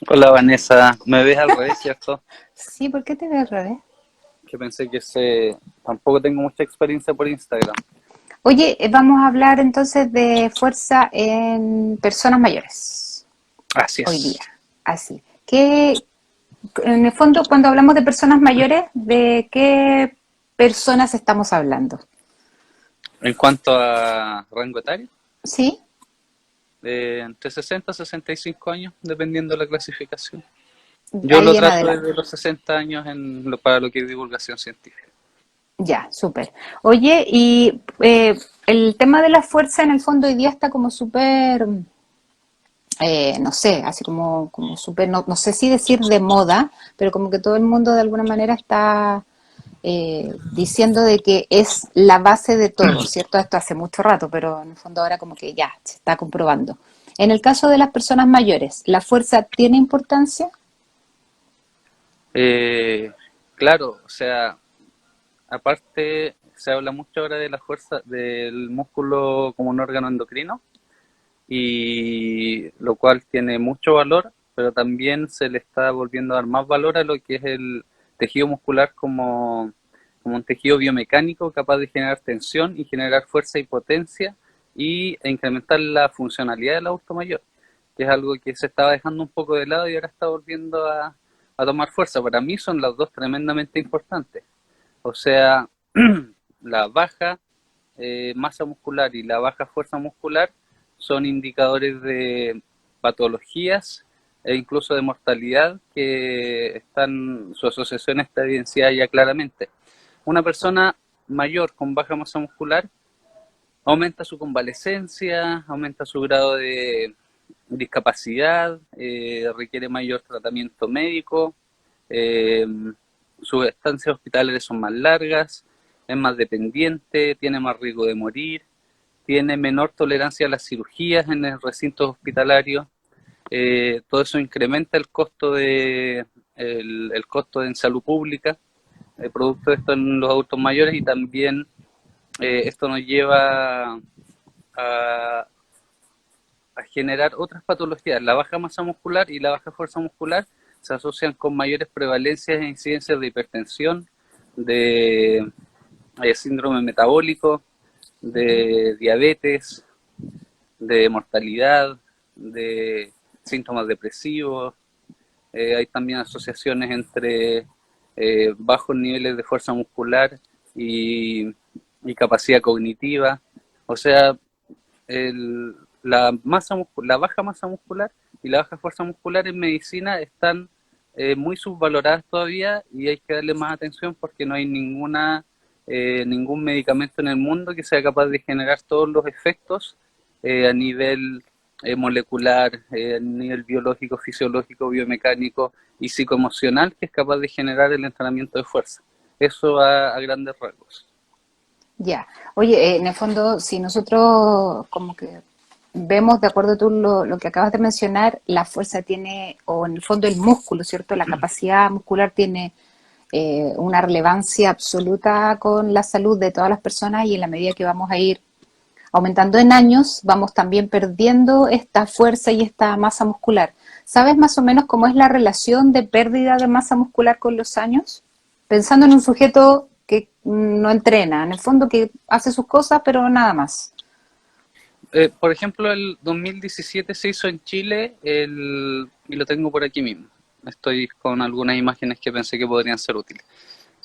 Hola Vanessa, me ves al revés, ¿cierto? Sí, ¿por qué te veo al revés? Que pensé que tampoco tengo mucha experiencia por Instagram. Oye, vamos a hablar entonces de fuerza en personas mayores Así hoy día. es. Así. ¿Qué, en el fondo, cuando hablamos de personas mayores, ¿de qué personas estamos hablando? En cuanto a rango etario, ¿Sí? entre 60 y 65 años, dependiendo de la clasificación. Yo lo Ahí en trato desde adelante. los 60 años para lo que es divulgación científica. Ya, súper. Oye, y el tema de la fuerza en el fondo hoy día está como súper, no sé, así como súper, no sé si decir de moda, pero como que todo el mundo de alguna manera está diciendo de que es la base de todo, ¿cierto? Esto hace mucho rato, pero en el fondo ahora como que ya se está comprobando. En el caso de las personas mayores, ¿la fuerza tiene importancia? Eh, claro, o sea, aparte se habla mucho ahora de la fuerza del músculo como un órgano endocrino, y lo cual tiene mucho valor, pero también se le está volviendo a dar más valor a lo que es el tejido muscular como un tejido biomecánico capaz de generar tensión y generar fuerza y potencia e incrementar la funcionalidad del adulto mayor, que es algo que se estaba dejando un poco de lado y ahora está volviendo a tomar fuerza. Para mí son las dos tremendamente importantes. O sea, la baja masa muscular y la baja fuerza muscular son indicadores de patologías e incluso de mortalidad que su asociación está evidenciada ya claramente. Una persona mayor con baja masa muscular aumenta su convalescencia, aumenta su grado de discapacidad, requiere mayor tratamiento médico, eh, sus estancias hospitalarias son más largas, es más dependiente, tiene más riesgo de morir, tiene menor tolerancia a las cirugías en el recinto hospitalario. Todo eso incrementa el costo en salud pública, producto de esto en los adultos mayores, y también esto nos lleva a, a generar otras patologías. La baja masa muscular y la baja fuerza muscular se asocian con mayores prevalencias e incidencias de hipertensión, de síndrome metabólico, de diabetes, de mortalidad, de síntomas depresivos. Hay también asociaciones entre bajos niveles de fuerza muscular y, y capacidad cognitiva. O sea, la baja masa muscular y la baja fuerza muscular en medicina están muy subvaloradas todavía, y hay que darle más atención porque no hay ningún medicamento en el mundo que sea capaz de generar todos los efectos a nivel molecular, a nivel biológico, fisiológico, biomecánico y psicoemocional, que es capaz de generar el entrenamiento de fuerza. Eso a grandes rasgos. Ya. Oye, en el fondo, si nosotros como que vemos, de acuerdo a tú lo que acabas de mencionar, la fuerza tiene, o en el fondo el músculo, ¿cierto? La capacidad muscular tiene una relevancia absoluta con la salud de todas las personas y en la medida que vamos a ir aumentando en años, vamos también perdiendo esta fuerza y esta masa muscular. ¿Sabes más o menos cómo es la relación de pérdida de masa muscular con los años? Pensando en un sujeto que no entrena, en el fondo que hace sus cosas, pero nada más. Por ejemplo, el 2017 se hizo en Chile, y lo tengo por aquí mismo. Estoy con algunas imágenes que pensé que podrían ser útiles.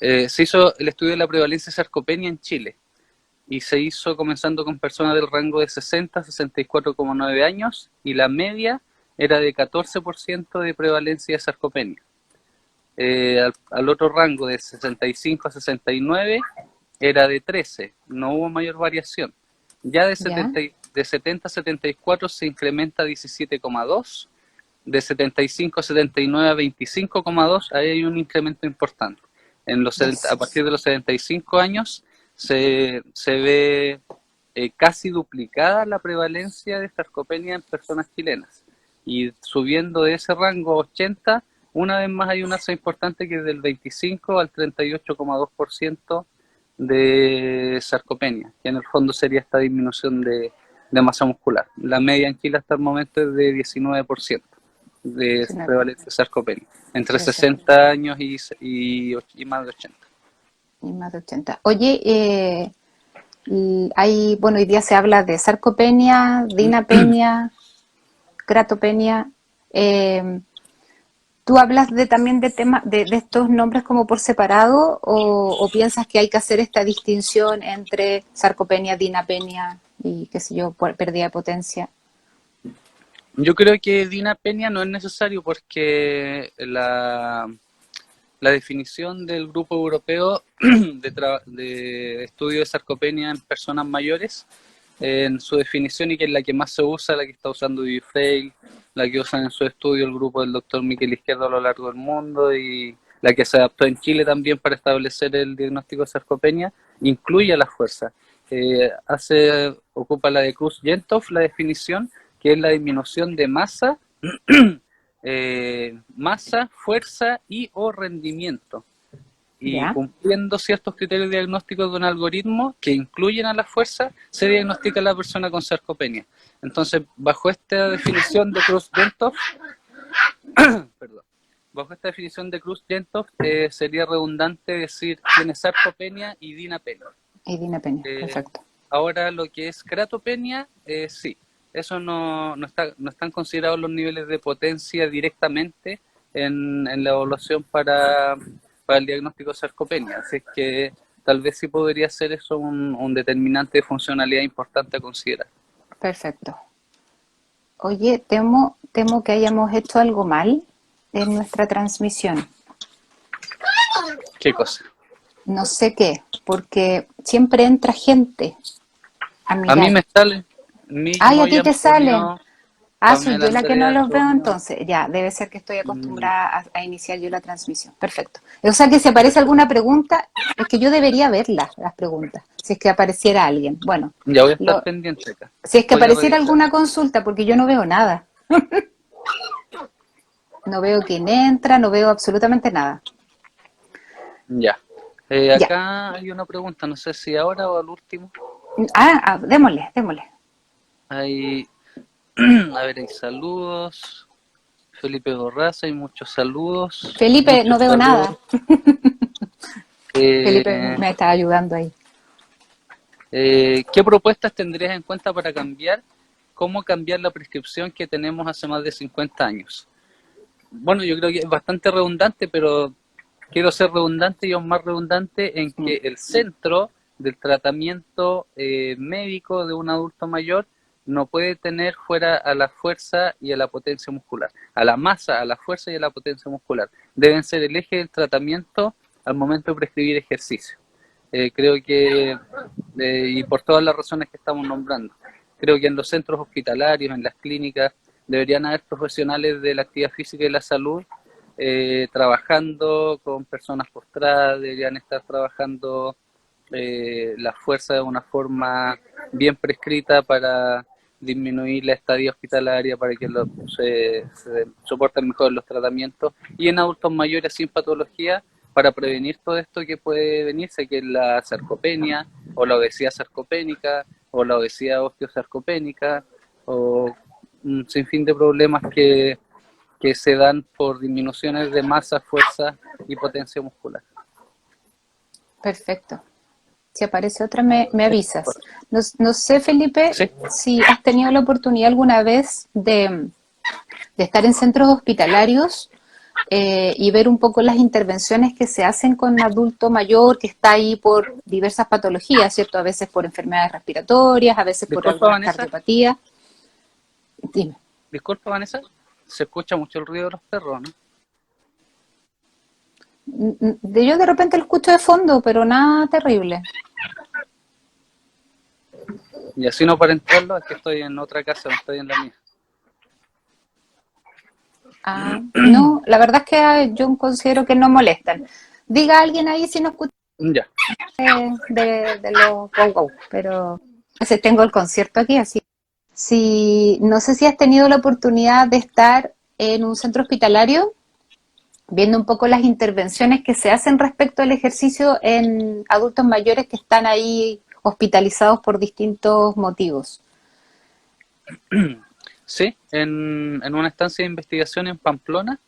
Se hizo el estudio de la prevalencia de sarcopenia en Chile, y se hizo comenzando con personas del rango de 60 a 64,9 años, y la media era de 14% de prevalencia de sarcopenia. Al otro rango de 65 a 69 era de 13, no hubo mayor variación. Ya ¿Ya? de 70 a 74 se incrementa a 17,2, de 75 a 79 a 25,2, ahí hay un incremento importante. A Yes. partir de los 75 años se ve casi duplicada la prevalencia de sarcopenia en personas chilenas. Y subiendo de ese rango a 80, una vez más hay una alza importante que es del 25 al 38,2% de sarcopenia, que en el fondo sería esta disminución de masa muscular. La media en Chile hasta el momento es de 19%. de Sí, no, prevalencia de sarcopenia, entre 60 60 años y más de 80. y más de 80. Oye, hay, bueno, hoy día se habla de sarcopenia, dinapenia, cratopenia. eh, ¿Tú hablas también de temas de estos nombres como por separado o piensas que hay que hacer esta distinción entre sarcopenia, dinapenia y qué sé yo, pérdida de potencia? Yo creo que dinapenia no es necesario porque la definición del grupo europeo de estudio de sarcopenia en personas mayores, en su definición, y que es la que más se usa, la que está usando Dufresne, la que usan en su estudio el grupo del doctor Miquel Izquierdo a lo largo del mundo, y la que se adaptó en Chile también para establecer el diagnóstico de sarcopenia, incluye a la fuerza. Ocupa la de Cruz-Gentov, la definición, que es la disminución de masa, fuerza y o rendimiento. Y ¿Ya? cumpliendo ciertos criterios diagnósticos de un algoritmo que incluyen a la fuerza, se diagnostica a la persona con sarcopenia. Entonces, bajo esta definición de Cruz-Gentov, perdón, bajo esta definición de Cruz-Gentov, sería redundante decir tiene sarcopenia y dinapenia. Y dinapenia, Eh, perfecto. Ahora, lo que es cratopenia, sí, eso no están considerados los niveles de potencia directamente en la evaluación para el diagnóstico de sarcopenia, así que tal vez sí podría ser eso un determinante de funcionalidad importante a considerar. Perfecto. Oye, temo que hayamos hecho algo mal en nuestra transmisión. ¿Qué cosa? No sé qué, porque siempre entra gente a A mí mirar. me sale Ay, Migmo, a ti ya te salen. Antonio, Soy Pamela yo la que no Andrea, los veo Antonio. entonces. Ya, debe ser que estoy acostumbrada a iniciar yo la transmisión. Perfecto. O sea que si aparece alguna pregunta, es que yo debería verlas, las preguntas, si es que apareciera alguien. Bueno, Ya voy a estar lo, pendiente acá. si es que Voy a apareciera revisar. alguna consulta, porque yo no veo nada. No veo quién entra, no veo absolutamente nada. Ya. Ya. Acá hay una pregunta, no sé si ahora o al último. Démosle, démosle. Hay, a ver, hay saludos. Felipe Borraza, hay muchos saludos. Felipe, no Muchos veo saludos. nada. Felipe Eh, me está ayudando ahí. ¿Qué propuestas tendrías en cuenta para cómo cambiar la prescripción que tenemos hace más de 50 años? Bueno, yo creo que es bastante redundante, pero quiero ser redundante y aún más redundante en Mm. que el centro del tratamiento médico de un adulto mayor no puede tener fuera a la fuerza y a la potencia muscular. A la masa, a la fuerza y a la potencia muscular. Deben ser el eje del tratamiento al momento de prescribir ejercicio. Creo que, y por todas las razones que estamos nombrando, creo que en los centros hospitalarios, en las clínicas, deberían haber profesionales de la actividad física y la salud trabajando con personas postradas, deberían estar trabajando la fuerza de una forma bien prescrita para disminuir la estadía hospitalaria, para que se soporten mejor los tratamientos, y en adultos mayores sin patología, para prevenir todo esto que puede venirse, que es la sarcopenia, o la obesidad sarcopénica, o la obesidad osteosarcopénica, o un sinfín de problemas que se dan por disminuciones de masa, fuerza y potencia muscular. Perfecto. Si aparece otra, me avisas. No, no sé, Felipe, Sí, si has tenido la oportunidad alguna vez de estar en centros hospitalarios y ver un poco las intervenciones que se hacen con adulto mayor que está ahí por diversas patologías, ¿cierto? A veces por enfermedades respiratorias, a veces por disculpa algunas Vanessa, cardiopatías. Dime. disculpa Vanessa, se escucha mucho el ruido de los perros, ¿no? Yo de repente lo escucho de fondo, pero nada terrible. Y así no para entrarlo, es que estoy en otra casa, no estoy en la mía. No, la verdad es que yo considero que no molestan. Diga alguien ahí si no escucha Ya, de los wow wow, pero tengo el concierto aquí, así. Si, no sé si has tenido la oportunidad de estar en un centro hospitalario viendo un poco las intervenciones que se hacen respecto al ejercicio en adultos mayores que están ahí hospitalizados por distintos motivos. Sí, en una estancia de investigación en Pamplona,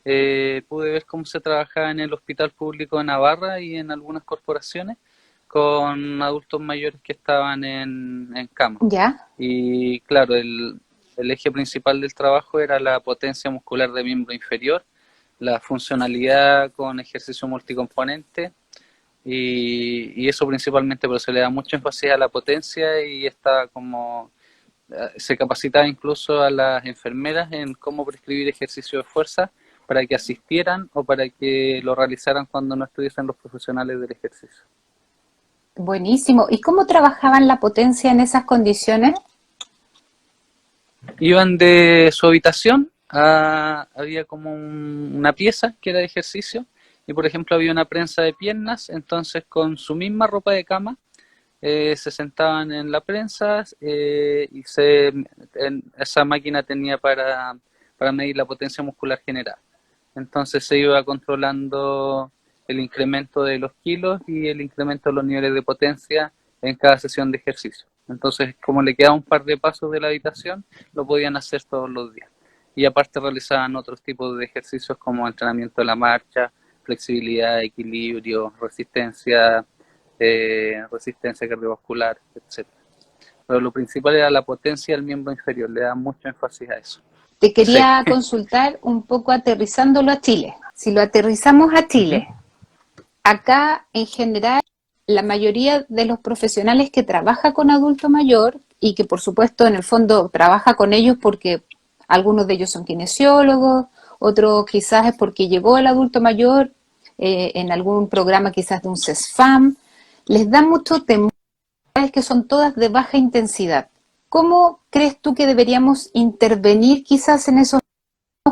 pude ver cómo se trabajaba en el Hospital Público de Navarra y en algunas corporaciones con adultos mayores que estaban en cama. ¿Ya? Y claro, el eje principal del trabajo era la potencia muscular de miembro inferior, la funcionalidad con ejercicio multicomponente y eso principalmente, pero se le da mucho énfasis a la potencia y está como se capacitaba incluso a las enfermeras en cómo prescribir ejercicio de fuerza para que asistieran o para que lo realizaran cuando no estuviesen los profesionales del ejercicio. Buenísimo. ¿Y cómo trabajaban la potencia en esas condiciones? Iban de su habitación había como una pieza que era de ejercicio y por ejemplo había una prensa de piernas, entonces con su misma ropa de cama se sentaban en la prensa esa máquina tenía para medir la potencia muscular generada. Entonces se iba controlando el incremento de los kilos y el incremento de los niveles de potencia en cada sesión de ejercicio. Entonces, como le quedaba un par de pasos de la habitación, lo podían hacer todos los días. Y aparte realizaban otros tipos de ejercicios como entrenamiento de la marcha, flexibilidad, equilibrio, resistencia cardiovascular, etcétera. Pero lo principal era la potencia del miembro inferior, le da mucho énfasis a eso. Te Sí. quería consultar un poco aterrizándolo a Chile. Si lo aterrizamos a Uh -huh. Chile, acá en general la mayoría de los profesionales que trabaja con adulto mayor y que por supuesto en el fondo trabaja con ellos porque algunos de ellos son kinesiólogos, otros quizás es porque llegó el adulto mayor en algún programa quizás de un CESFAM, les da mucho temor que son todas de baja intensidad. ¿Cómo crees tú que deberíamos intervenir quizás en esos,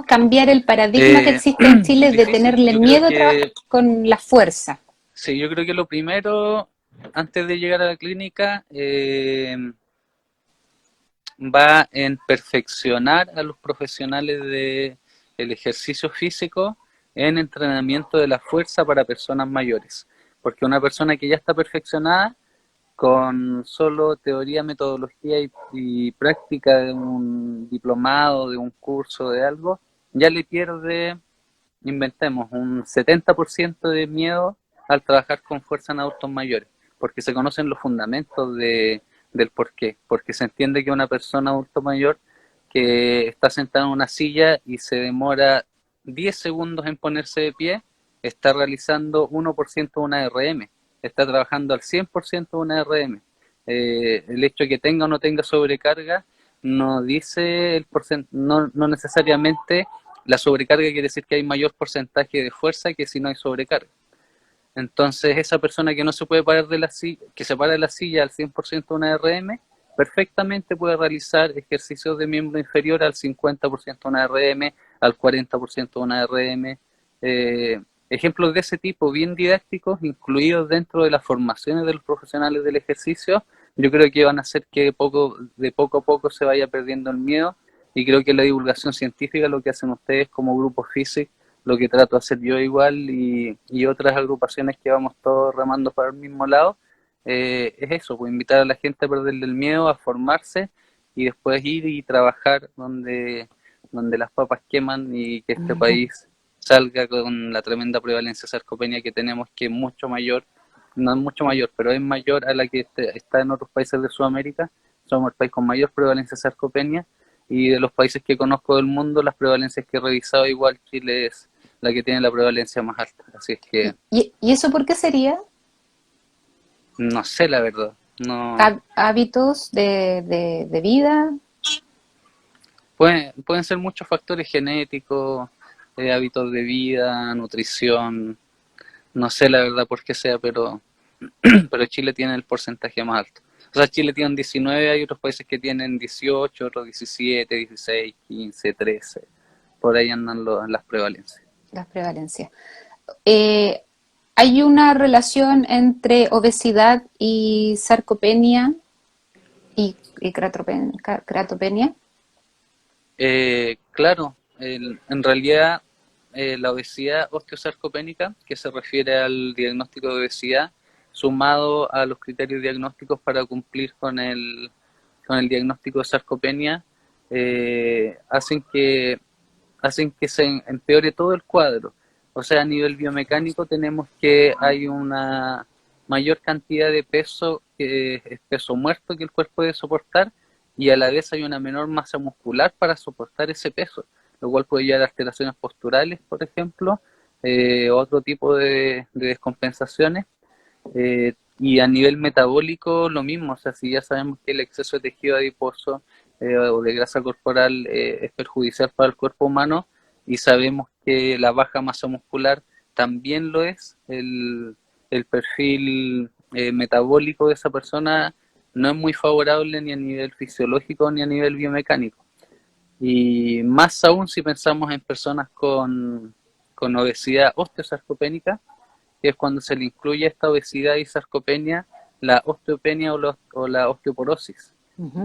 cambiar el paradigma que existe en Chile de Difícil. tenerle Yo creo miedo a trabajar que con la fuerza? sí, yo creo que lo primero, antes de llegar a la clínica, va en perfeccionar a los profesionales del ejercicio físico en entrenamiento de la fuerza para personas mayores. Porque una persona que ya está perfeccionada, con solo teoría, metodología y práctica de un diplomado, de un curso, de algo, ya le pierde, inventemos, un 70% de miedo al trabajar con fuerza en adultos mayores, porque se conocen los fundamentos del por qué, porque se entiende que una persona adulto mayor que está sentada en una silla y se demora 10 segundos en ponerse de pie, está realizando 1% de una RM, está trabajando al 100% de una RM. El hecho de que tenga o no tenga sobrecarga no dice no necesariamente la sobrecarga quiere decir que hay mayor porcentaje de fuerza que si no hay sobrecarga. Entonces, esa persona que no se puede parar de la silla, que se para de la silla al 100% de una RM, perfectamente puede realizar ejercicios de miembro inferior al 50% de una RM, al 40% de una RM. Ejemplos de ese tipo, bien didácticos, incluidos dentro de las formaciones de los profesionales del ejercicio, yo creo que van a hacer que de poco a poco se vaya perdiendo el miedo y creo que la divulgación científica, lo que hacen ustedes como grupo físico, lo que trato de hacer yo igual y otras agrupaciones que vamos todos remando para el mismo lado, es eso, pues invitar a la gente a perderle el miedo, a formarse y después ir y trabajar donde las papas queman y que este país salga con la tremenda prevalencia de sarcopenia que tenemos, que es mucho mayor, no es mucho mayor, pero es mayor a la que está en otros países de Sudamérica. Somos el país con mayor prevalencia de sarcopenia y de los países que conozco del mundo, las prevalencias que he revisado, igual Chile es la que tiene la prevalencia más alta. Así es que ¿Y eso por qué sería? no sé la verdad. No ¿Hábitos de vida? pueden ser muchos factores genéticos, hábitos de vida, nutrición. No sé la verdad por qué sea, pero Chile tiene el porcentaje más alto. O sea, Chile tiene un 19, hay otros países que tienen 18, otros 17, 16, 15, 13. Por ahí andan las prevalencias. Las prevalencias. Eh, ¿Hay una relación entre obesidad y sarcopenia y cratopenia? Claro, en realidad la obesidad osteosarcopénica, que se refiere al diagnóstico de obesidad, sumado a los criterios diagnósticos para cumplir con el diagnóstico de sarcopenia, hacen que se empeore todo el cuadro. O sea, a nivel biomecánico tenemos que hay una mayor cantidad de peso, que es peso muerto, que el cuerpo puede soportar, y a la vez hay una menor masa muscular para soportar ese peso, lo cual puede llevar a alteraciones posturales, por ejemplo, otro tipo de descompensaciones. Y a nivel metabólico lo mismo, o sea, si ya sabemos que el exceso de tejido adiposo o de grasa corporal es perjudicial para el cuerpo humano, y sabemos que la baja masa muscular también lo es, el perfil metabólico de esa persona no es muy favorable ni a nivel fisiológico ni a nivel biomecánico. Y más aún si pensamos en personas con obesidad osteosarcopénica, que es cuando se le incluye esta obesidad y sarcopenia, la osteopenia o la osteoporosis. Ujú.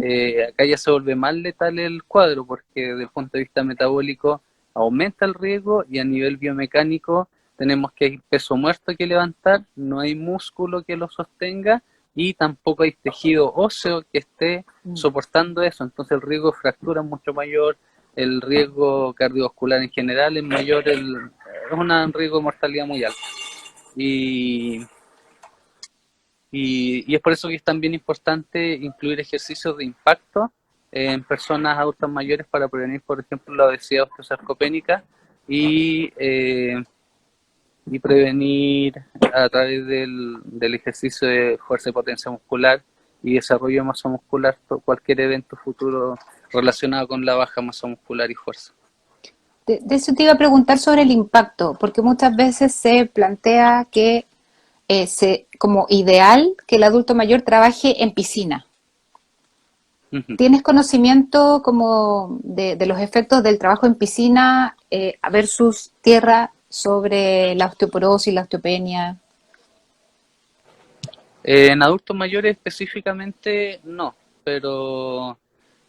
Acá ya se vuelve más letal el cuadro, porque desde el punto de vista metabólico aumenta el riesgo, y a nivel biomecánico tenemos que hay peso muerto que levantar, no hay músculo que lo sostenga y tampoco hay tejido óseo que esté Mm. soportando eso. Entonces el riesgo de fractura es mucho mayor, el riesgo cardiovascular en general es mayor, es un riesgo de mortalidad muy alto. Y, y es por eso que es también importante incluir ejercicios de impacto en personas adultas mayores para prevenir, por ejemplo, la obesidad osteosarcopénica, y, eh, y prevenir a través del ejercicio de fuerza y potencia muscular y desarrollo de masa muscular cualquier evento futuro relacionado con la baja masa muscular y fuerza. De eso te iba a preguntar sobre el impacto, porque muchas veces se plantea que como ideal que el adulto mayor trabaje en piscina. Uh-huh. ¿Tienes conocimiento como de los efectos del trabajo en piscina versus tierra sobre la osteoporosis, la osteopenia? En adultos mayores específicamente no, pero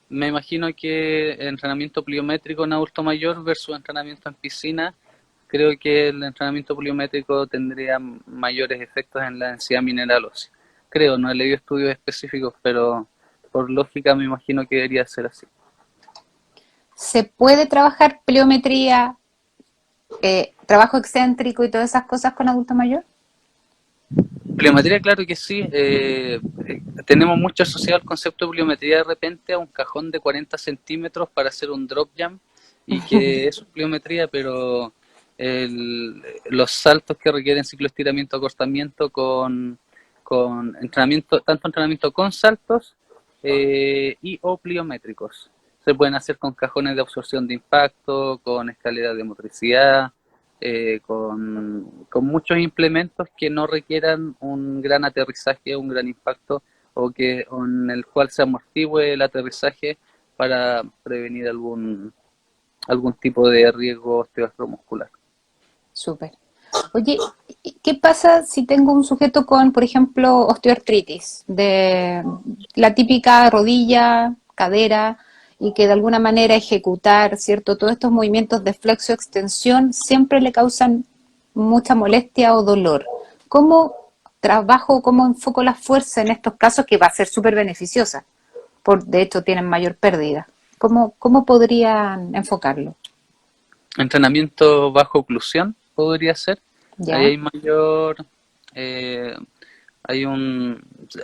me imagino que entrenamiento pliométrico en adulto mayor versus entrenamiento en piscina, creo que el entrenamiento pliométrico tendría mayores efectos en la densidad mineral ósea. Creo, no he leído estudios específicos, pero por lógica me imagino que debería ser así. ¿Se puede trabajar pliometría, trabajo excéntrico y todas esas cosas con adulto mayor? Pliometría, claro que sí. Tenemos mucho asociado el concepto de pliometría de repente a un cajón de 40 centímetros para hacer un drop jump, y que eso es pliometría, pero los saltos que requieren cicloestiramiento, acortamiento con entrenamiento, tanto entrenamiento con saltos y o pliométricos. Se pueden hacer con cajones de absorción de impacto, con escaleras de motricidad, con muchos implementos que no requieran un gran aterrizaje, un gran impacto, o en el cual se amortigüe el aterrizaje para prevenir algún tipo de riesgo osteoartromuscular. Súper. Oye, ¿qué pasa si tengo un sujeto con, por ejemplo, osteoartritis, de la típica rodilla, cadera, y que de alguna manera ejecutar, ¿cierto? Todos estos movimientos de flexo-extensión siempre le causan mucha molestia o dolor. ¿Cómo trabajo, cómo enfoco la fuerza en estos casos que va a ser súper beneficiosa? De hecho, tienen mayor pérdida. ¿Cómo podrían enfocarlo? Entrenamiento bajo oclusión podría ser. Ahí ¿Ya? hay mayor, eh,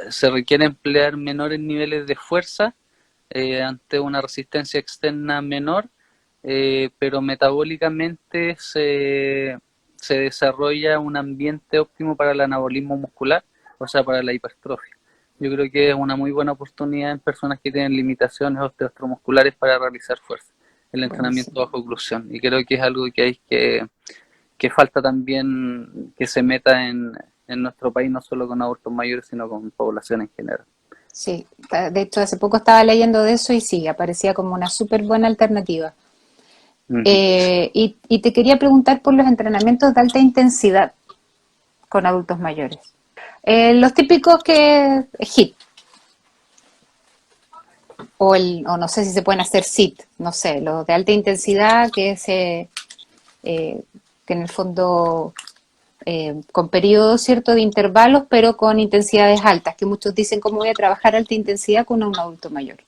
se requiere emplear menores niveles de fuerza ante una resistencia externa menor, pero metabólicamente se desarrolla un ambiente óptimo para el anabolismo muscular, o sea, para la hipertrofia. Yo creo que es una muy buena oportunidad en personas que tienen limitaciones osteomusculares para realizar fuerza, el entrenamiento Buenísimo. bajo oclusión. Y creo que es algo que hay que falta también que se meta en nuestro país, no solo con adultos mayores, sino con población en general. Sí, de hecho hace poco estaba leyendo de eso y sí, aparecía como una súper buena alternativa. Uh-huh. Y te quería preguntar por los entrenamientos de alta intensidad con adultos mayores. Los típicos que HIIT, o no sé si se pueden hacer SIT, no sé, los de alta intensidad eh, que en el fondo con periodos cierto de intervalos, pero con intensidades altas, que muchos dicen cómo voy a trabajar alta intensidad con un adulto mayor.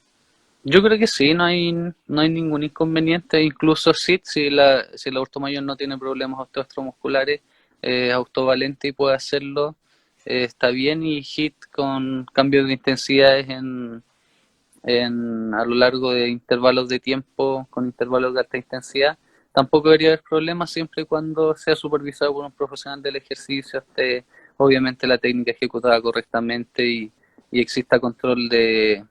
Yo creo que sí, no hay ningún inconveniente, incluso SIT, si el adulto mayor no tiene problemas osteomusculares, autovalente y puede hacerlo, está bien, y HIIT con cambios de intensidades a lo largo de intervalos de tiempo, con intervalos de alta intensidad, tampoco debería haber problemas siempre y cuando sea supervisado por un profesional del ejercicio, esté obviamente la técnica ejecutada correctamente y exista control de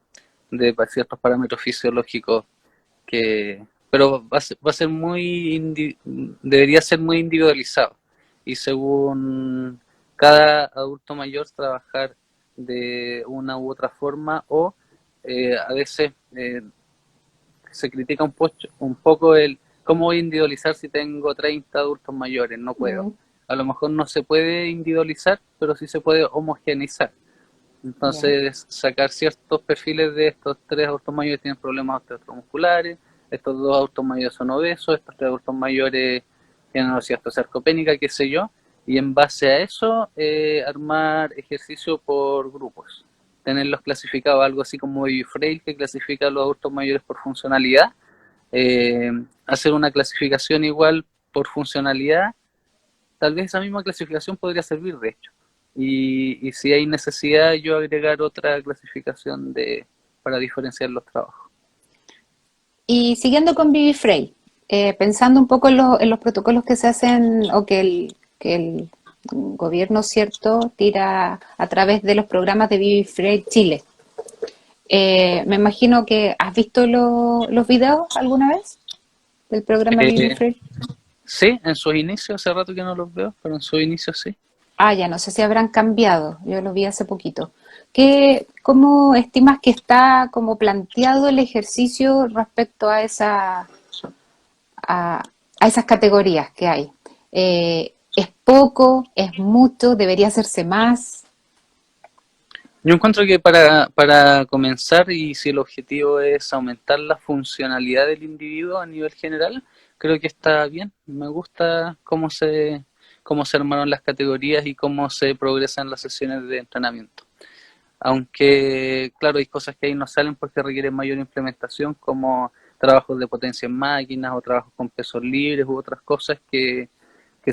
ciertos parámetros fisiológicos pero va a ser debería ser muy individualizado y según cada adulto mayor trabajar de una u otra forma o a veces se critica un poco el cómo voy a individualizar si tengo 30 adultos mayores, no puedo. Mm, A lo mejor no se puede individualizar, pero sí se puede homogeneizar. ya. Entonces, sacar ciertos perfiles de estos tres adultos mayores tienen problemas osteomusculares, estos dos adultos mayores son obesos, estos tres adultos mayores tienen osteoartrosis sarcopénica, qué sé yo, y en base a eso, armar ejercicio por grupos. Tenerlos clasificados, algo así como Baby Frail, que clasifica a los adultos mayores por funcionalidad, hacer una clasificación igual por funcionalidad. Tal vez esa misma clasificación podría servir, de hecho. Y si hay necesidad, yo agregar otra clasificación para diferenciar los trabajos. Y siguiendo con Vivi Frey, pensando un poco en los protocolos que se hacen o que el gobierno, ¿cierto?, tira a través de los programas de Vivi Frey Chile. Me imagino que has visto los videos alguna vez del programa Vivi Eh, Frey. sí, en sus inicios, hace rato que no los veo, pero en sus inicios sí. Ah, ya no sé si habrán cambiado, yo lo vi hace poquito. ¿Cómo estimas que está como planteado el ejercicio respecto a, a esas categorías que hay? ¿Es poco? ¿Es mucho? ¿Debería hacerse más? Yo encuentro que para comenzar, y si el objetivo es aumentar la funcionalidad del individuo a nivel general, creo que está bien. Me gusta cómo se armaron las categorías y cómo se progresa en las sesiones de entrenamiento. Aunque, claro, hay cosas que ahí no salen porque requieren mayor implementación, como trabajos de potencia en máquinas o trabajos con pesos libres u otras cosas que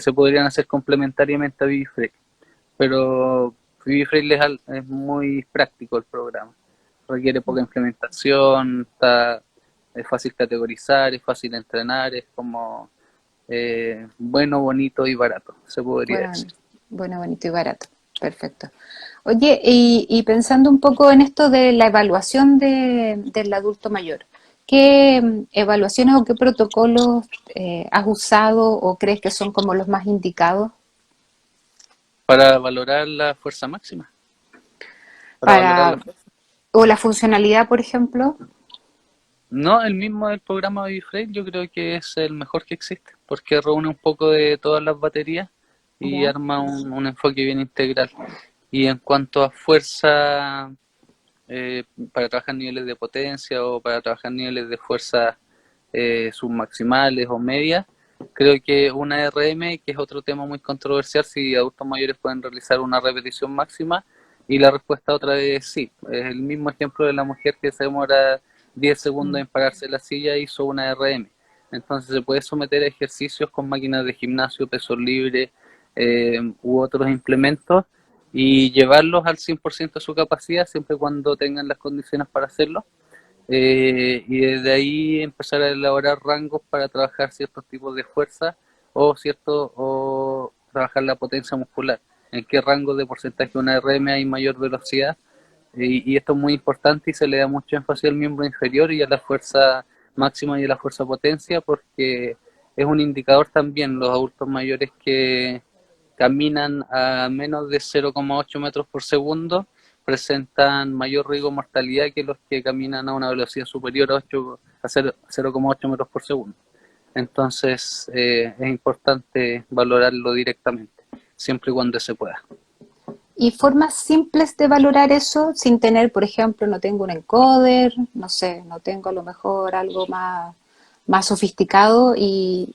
se podrían hacer complementariamente a ViviFreak. Pero ViviFreak es muy práctico el programa. Requiere poca implementación, es fácil categorizar, es fácil entrenar, es como bueno, bonito y barato, se podría Bueno, decir. bueno, bonito y barato. Perfecto. Oye, y pensando un poco en esto de la evaluación del adulto mayor, ¿qué evaluaciones o qué protocolos has usado o crees que son como los más indicados Para valorar la fuerza máxima, para valorar la para, fuerza. o la funcionalidad, por ejemplo? No, el mismo del programa BiFrame yo creo que es el mejor que existe, porque reúne un poco de todas las baterías y ¿Ya? arma un enfoque bien integral. Y en cuanto a fuerza, para trabajar niveles de potencia o para trabajar niveles de fuerza submaximales o medias, creo que una RM, que es otro tema muy controversial, si adultos mayores pueden realizar una repetición máxima, y la respuesta otra vez es sí. Es el mismo ejemplo de la mujer que se demora 10 segundos Mm. en pararse de la silla y hizo una RM. Entonces se puede someter a ejercicios con máquinas de gimnasio, pesos libres u otros implementos y llevarlos al 100% de su capacidad siempre y cuando tengan las condiciones para hacerlo. Y desde ahí empezar a elaborar rangos para trabajar ciertos tipos de fuerza o trabajar la potencia muscular. En qué rango de porcentaje de una RM hay mayor velocidad. Y esto es muy importante y se le da mucho énfasis al miembro inferior y a la fuerza máxima y a la fuerza potencia porque es un indicador también los adultos mayores que caminan a menos de 0,8 metros por segundo presentan mayor riesgo de mortalidad que los que caminan a una velocidad superior a 0,8 metros por segundo. Entonces es importante valorarlo directamente, siempre y cuando se pueda. Y formas simples de valorar eso sin tener, por ejemplo, no tengo un encoder, no sé, no tengo a lo mejor algo más sofisticado y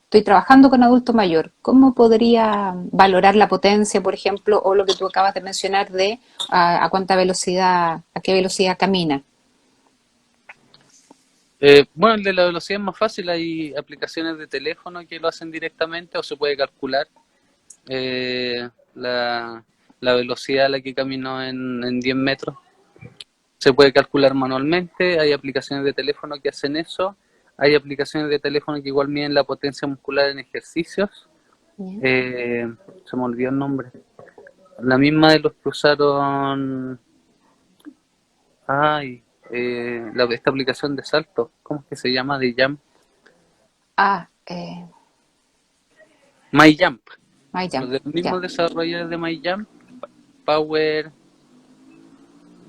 estoy trabajando con adulto mayor. ¿Cómo podría valorar la potencia, por ejemplo, o lo que tú acabas de mencionar de a cuánta velocidad, a qué velocidad camina? Bueno, el de la velocidad es más fácil, hay aplicaciones de teléfono que lo hacen directamente o se puede calcular eh, la, la velocidad a la que caminó en 10 metros. Se puede calcular manualmente, hay aplicaciones de teléfono que hacen eso, hay aplicaciones de teléfono que igual miden la potencia muscular en ejercicios. Bien. Se me olvidó el nombre. La misma de los que usaron, ay, esta aplicación de salto, ¿cómo es que se llama? De Jump. Ah, MyJump. Los MyJump, de los ya. mismos desarrolladores de MyJump, Power,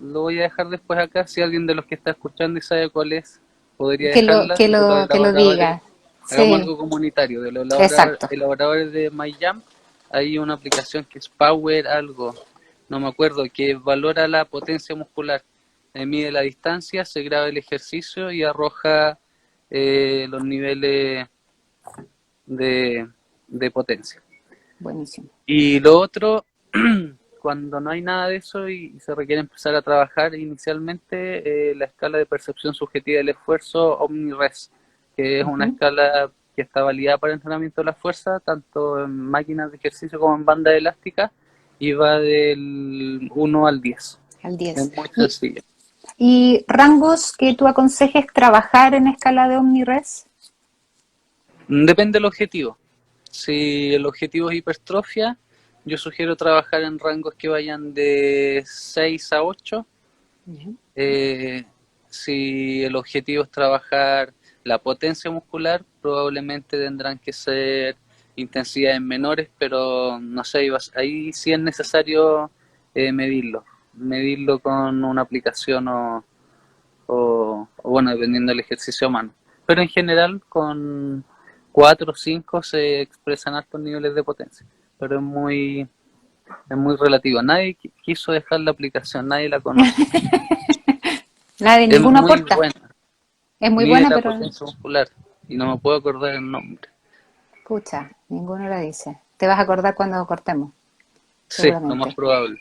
lo voy a dejar después acá. Si alguien de los que está escuchando y sabe cuál es, podría Que lo, dejarla. que De los lo, que lo elaboradores, diga. hagamos Sí, algo comunitario. De los exacto. elaboradores de MyJump, hay una aplicación que es Power algo, no me acuerdo, que valora la potencia muscular. Mide la distancia, se graba el ejercicio y arroja los niveles de, de potencia. Buenísimo. Y lo otro, cuando no hay nada de eso y se requiere empezar a trabajar inicialmente, la escala de percepción subjetiva del esfuerzo OmniRes, que es una Ujú. escala que está validada para el entrenamiento de la fuerza, tanto en máquinas de ejercicio como en banda elástica, y va del 1 al 10. Al Es 10. muy sencillo. ¿Y rangos que tú aconsejes trabajar en escala de OmniRes? Depende del objetivo. Si el objetivo es hipertrofia, yo sugiero trabajar en rangos que vayan de 6 a 8. Bien. Eh, si el objetivo es trabajar la potencia muscular, probablemente tendrán que ser intensidades menores, pero no sé, ahí sí es necesario medirlo con una aplicación o bueno, dependiendo del ejercicio a mano. Pero en general, con 4 o 5 se expresan altos niveles de potencia, pero es muy relativo. Nadie quiso dejar la aplicación, nadie la conoce. Nada de Es ninguno muy aporta. buena. Es muy Mide buena, la pero potencia muscular y no me puedo acordar el nombre. pucha, ninguno lo dice. Te vas a acordar cuando cortemos, Sí, lo más seguramente. probable.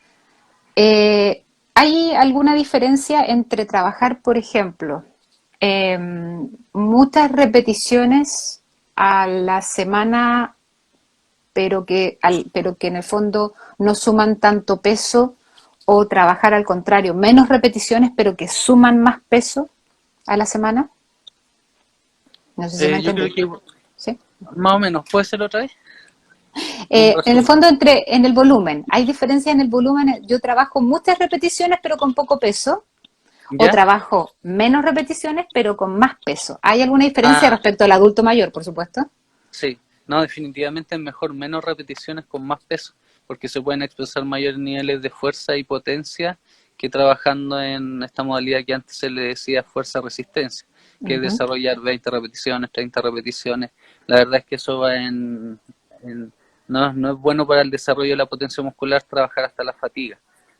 ¿Hay alguna diferencia entre trabajar, por ejemplo, muchas repeticiones a la semana, pero que en el fondo no suman tanto peso, o trabajar al contrario, menos repeticiones, pero que suman más peso a la semana? No sé si me Yo creo entendí. que ¿Sí? más o menos, ¿puede ser otra vez? Un En el resumen. fondo, en el volumen, ¿hay diferencia en el volumen? Yo trabajo muchas repeticiones, pero con poco peso, o ¿Ya? trabajo menos repeticiones, pero con más peso. ¿Hay alguna diferencia Ah, respecto al adulto mayor, por supuesto? sí. No, definitivamente es mejor menos repeticiones con más peso, porque se pueden expresar mayores niveles de fuerza y potencia que trabajando en esta modalidad que antes se le decía fuerza-resistencia, que es Ujú. desarrollar 20 repeticiones, 30 repeticiones. La verdad es que eso va no es bueno para el desarrollo de la potencia muscular trabajar hasta la fatiga.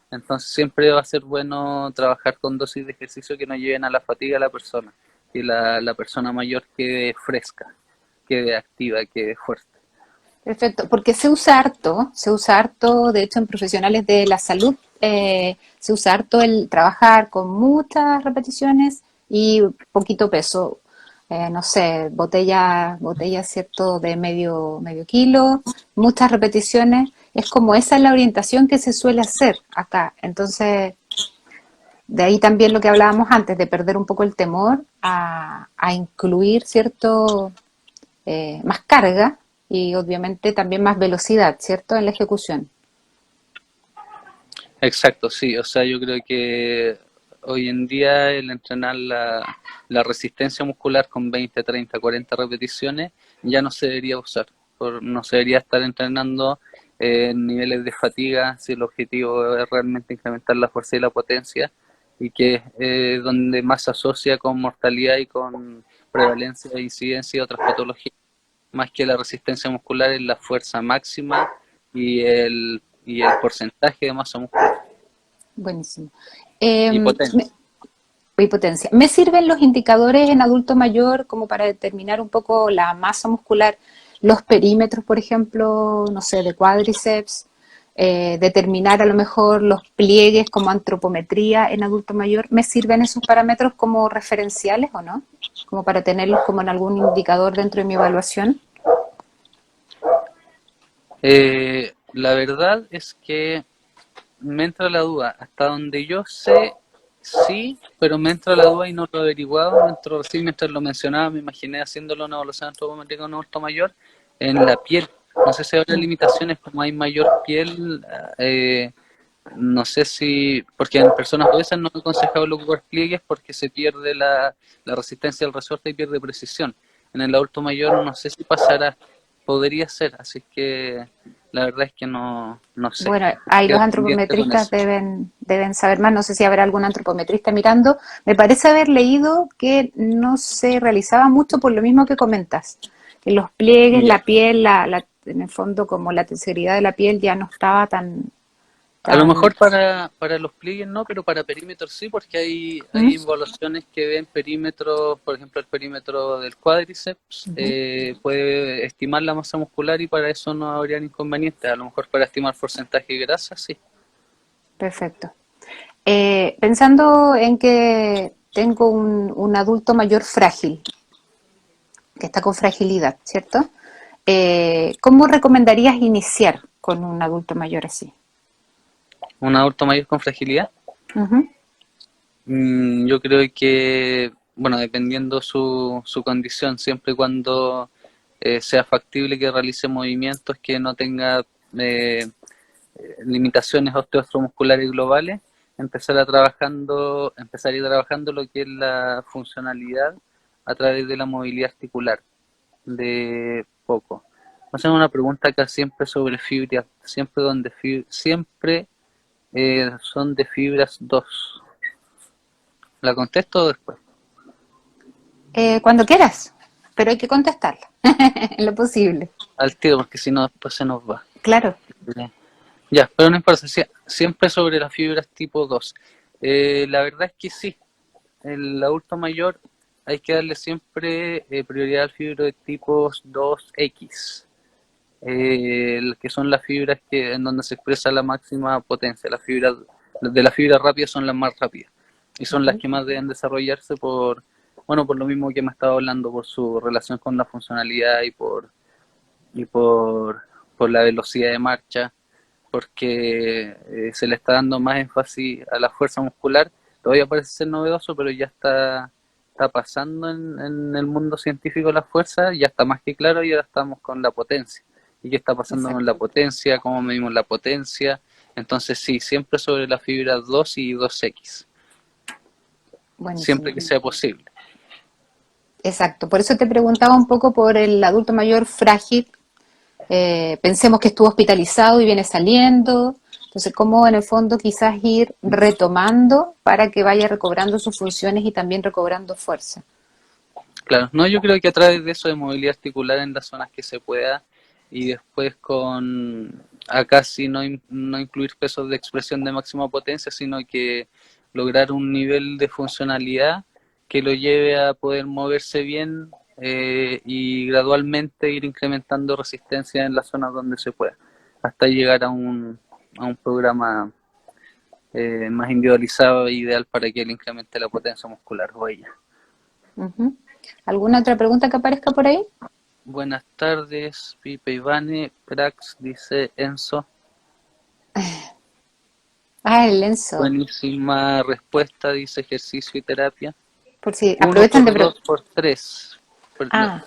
Entonces siempre va a ser bueno trabajar con dosis de ejercicio que no lleven a la fatiga a la persona, que la persona mayor quede fresca, quede activa, quede fuerte. Perfecto, porque se usa harto, de hecho en profesionales de la salud, se usa harto el trabajar con muchas repeticiones y poquito peso. No sé, botella, cierto, de medio kilo, muchas repeticiones. Es como esa es la orientación que se suele hacer acá. Entonces, de ahí también lo que hablábamos antes, de perder un poco el temor a incluir, cierto, más carga y obviamente también más velocidad, ¿cierto? En la ejecución. Exacto, sí. O sea, yo creo que hoy en día el entrenar la resistencia muscular con 20, 30, 40 repeticiones ya no se debería usar. No se debería estar entrenando en niveles de fatiga si el objetivo es realmente incrementar la fuerza y la potencia y que es donde más se asocia con mortalidad y con prevalencia e incidencia de otras patologías, más que la resistencia muscular es la fuerza máxima y el porcentaje de masa muscular Buenísimo. y potencia. Y potencia. ¿Me sirven los indicadores en adulto mayor como para determinar un poco la masa muscular, los perímetros, por ejemplo, no sé, de cuádriceps, determinar a lo mejor los pliegues como antropometría en adulto mayor? ¿Me sirven esos parámetros como referenciales o no? como para tenerlos como en algún indicador dentro de mi evaluación? La verdad es que me entra la duda. Hasta donde yo sé, sí, pero me entra la duda y no lo he averiguado. Me entró recién mientras lo mencionaba, me imaginé haciéndolo una evaluación antropométrica en un adulto mayor en la piel. No sé si habrá Mm. limitaciones como hay mayor piel. No sé si, porque en personas obesas no he aconsejado ocupar pliegues porque se pierde la resistencia al resorte y pierde precisión. En el adulto mayor no sé si pasará, podría ser, así que la verdad es que no sé. Bueno, ahí los Quedo pendiente con antropometristas eso. deben saber más. No sé si habrá algún antropometrista mirando. Me parece haber leído que no se realizaba mucho por lo mismo que comentas. Que los pliegues, Ya. la piel, en el fondo como la tenseridad de la piel ya no estaba A lo tan. mejor para los pliegues no, pero para perímetros sí, porque hay ¿Mm? evaluaciones que ven perímetros, por ejemplo, el perímetro del cuádriceps, Ujú. puede estimar la masa muscular y para eso no habría inconveniente. A lo mejor para estimar porcentaje de grasa, sí. Perfecto. Pensando en que tengo un adulto mayor frágil, que está con fragilidad, ¿cierto? ¿Cómo recomendarías iniciar con un adulto mayor así? Un adulto mayor con fragilidad, Ujú. yo creo que, bueno, dependiendo su condición, siempre y cuando sea factible que realice movimientos que no tenga eh, limitaciones osteomusculares globales, empezaría trabajando lo que es la funcionalidad a través de la movilidad articular, de poco. Hacen una pregunta acá siempre sobre fibras, siempre son de fibras 2. ¿La contesto después? Cuando quieras, pero hay que contestarla, en lo posible. Al tiro, porque si no después se nos va. Claro. Ya, pero no importa, siempre sobre las fibras tipo 2. La verdad es que sí, el adulto mayor hay que darle siempre prioridad al fibro de tipos 2X, que son las fibras en donde se expresa la máxima potencia. Las fibras de la fibra rápida son las más rápidas y son las Ujú. que más deben desarrollarse por lo mismo que me estaba hablando, por su relación con la funcionalidad y por la velocidad de marcha, porque se le está dando más énfasis a la fuerza muscular. Todavía parece ser novedoso, pero ya está pasando en el mundo científico la fuerza, ya está más que claro y ahora estamos con la potencia. ¿Y qué está pasando con la Exacto. potencia? ¿Cómo medimos la potencia? Entonces sí, siempre sobre las fibras 2 y 2X, siempre Buenísimo. que sea posible. Exacto. Por eso te preguntaba un poco por el adulto mayor frágil. Pensemos que estuvo hospitalizado y viene saliendo. Entonces, ¿cómo en el fondo quizás ir retomando para que vaya recobrando sus funciones y también recobrando fuerza? Claro, no, yo creo que a través de eso de movilidad articular en las zonas que se pueda y después acá sí no incluir pesos de expresión de máxima potencia, sino que lograr un nivel de funcionalidad que lo lleve a poder moverse bien y gradualmente ir incrementando resistencia en las zonas donde se pueda, hasta llegar a un programa más individualizado e ideal para que él incremente la potencia muscular o ella. Ujú. ¿Alguna otra pregunta que aparezca por ahí? Buenas tardes, Pipe Ivane, Prax, dice Enzo. Ah, el Lenzo. Buenísima respuesta, dice ejercicio y terapia. Por si Uno aprovechan de... por dos por tres. Ah,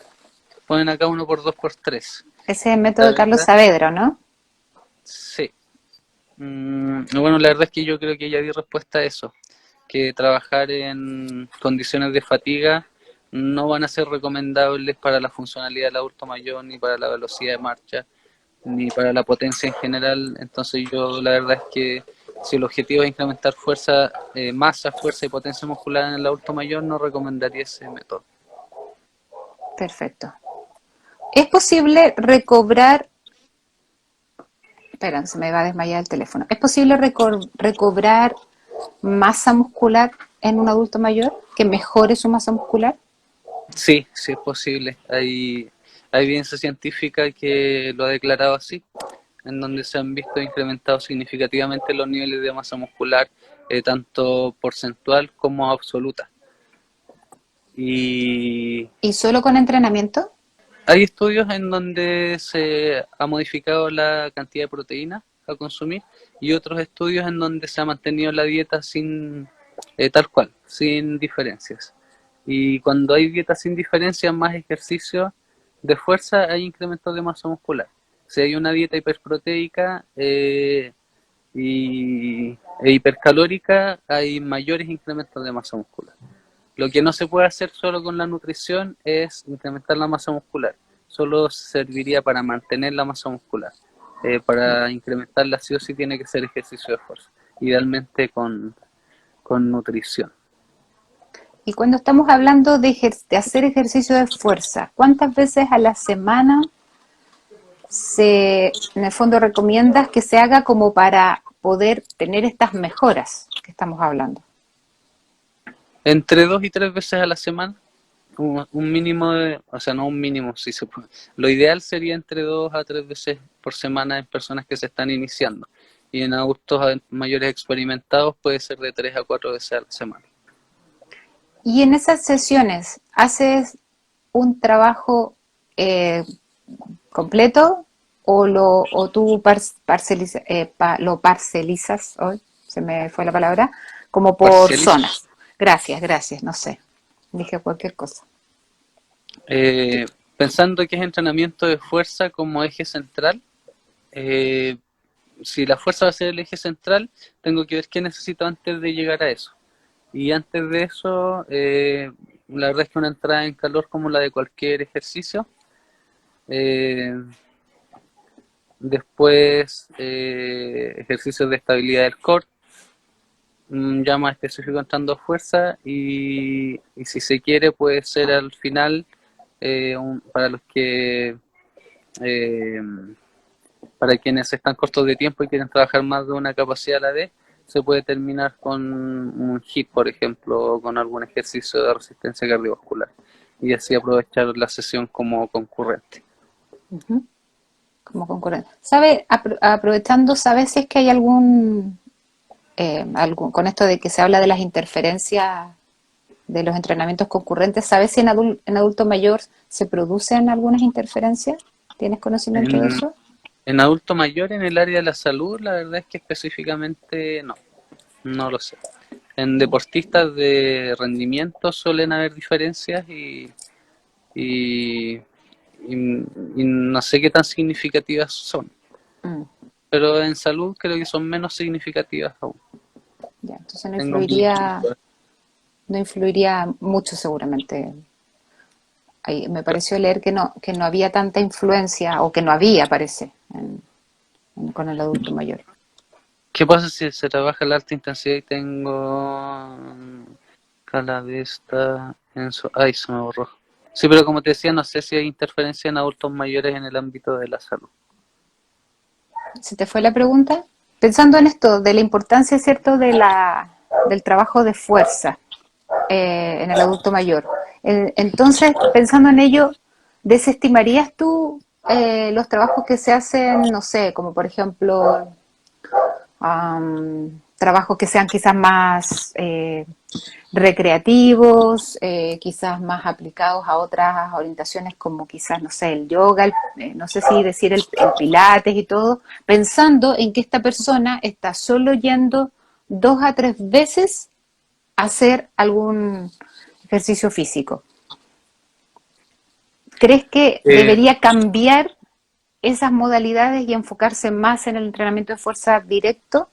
Ponen acá uno por dos por tres. ese es el método La de Carlos verdad, Saavedra, ¿no? sí. Bueno, la verdad es que yo creo que ya di respuesta a eso. Que trabajar en condiciones de fatiga no van a ser recomendables para la funcionalidad del adulto mayor, ni para la velocidad de marcha, ni para la potencia en general. Entonces yo la verdad es que si el objetivo es incrementar fuerza, masa, fuerza y potencia muscular en el adulto mayor, no recomendaría ese método. Perfecto. ¿Es posible recobrar... Espera, se me va a desmayar el teléfono. ¿Es posible recobrar masa muscular en un adulto mayor? ¿Que mejore su masa muscular? Sí, sí es posible. Hay evidencia científica que lo ha declarado así, en donde se han visto incrementados significativamente los niveles de masa muscular, tanto porcentual como absoluta. Y ¿Y solo con entrenamiento? hay estudios en donde se ha modificado la cantidad de proteína a consumir y otros estudios en donde se ha mantenido la dieta sin tal cual, sin diferencias. Y cuando hay dieta sin diferencias, más ejercicio de fuerza, hay incrementos de masa muscular. Si hay una dieta hiperproteica e hipercalórica, hay mayores incrementos de masa muscular. Lo que no se puede hacer solo con la nutrición es incrementar la masa muscular. Solo serviría para mantener la masa muscular. Para incrementarla sí o sí tiene que ser ejercicio de fuerza. Idealmente con nutrición. Y cuando estamos hablando de hacer ejercicio de fuerza, ¿cuántas veces a la semana en el fondo recomiendas que se haga como para poder tener estas mejoras que estamos hablando? Entre 2 y 3 veces a la semana, un mínimo de, o sea, no un mínimo, si se puede. Lo ideal sería entre 2 a 3 veces por semana en personas que se están iniciando. Y en adultos mayores experimentados puede ser de 3 a 4 veces a la semana. Y en esas sesiones, ¿haces un trabajo eh, completo o tú lo parcelizas, hoy se me fue la palabra, como por Parcializo. zonas? Gracias, gracias, no sé, dije cualquier cosa. Eh, Pensando que es entrenamiento de fuerza como eje central, eh, si la fuerza va a ser el eje central, tengo que ver qué necesito antes de llegar a eso. Y antes de eso, la verdad es que una entrada en calor como la de cualquier ejercicio. Eh, Después, ejercicios de estabilidad del core, ya más específico entrando a fuerza. Y si se quiere, puede ser al final, para los que eh, para quienes están cortos de tiempo y quieren trabajar más de una capacidad a la vez, se puede terminar con un HIIT, por ejemplo, o con algún ejercicio de resistencia cardiovascular. Y así aprovechar la sesión como concurrente. Ujú. Como concurrente. Aprovechando, ¿sabes si es que hay con esto de que se habla de las interferencias de los entrenamientos concurrentes, ¿sabes si en adulto mayor se producen algunas interferencias? ¿Tienes conocimiento de En, eso? en adulto mayor, en el área de la salud, la verdad es que específicamente no, no lo sé. En deportistas de rendimiento suelen haber diferencias y, y no sé qué tan significativas son, Mm, pero en salud creo que son menos significativas aún. ya, entonces no Tengo mi influiría, no influiría mucho seguramente. Ahí me pareció leer que no había tanta influencia, o que no había, parece, con el adulto mayor. ¿Qué pasa si se trabaja la alta intensidad y tengo calavesta en su... Ay, se me borró. Sí, pero como te decía, no sé si hay interferencia en adultos mayores en el ámbito de la salud. ¿Se te fue la pregunta? Pensando en esto, de la importancia, ¿cierto?, del trabajo de fuerza en el adulto mayor. Entonces, pensando en ello, ¿desestimarías tú los trabajos que se hacen, no sé, como por ejemplo, trabajos que sean quizás más recreativos, quizás más aplicados a otras orientaciones como quizás, no sé, el yoga, no sé si decir el pilates y todo, pensando en que esta persona está solo yendo 2 a 3 veces a hacer algún ejercicio físico? ¿Crees que Eh, debería cambiar esas modalidades y enfocarse más en el entrenamiento de fuerza directo?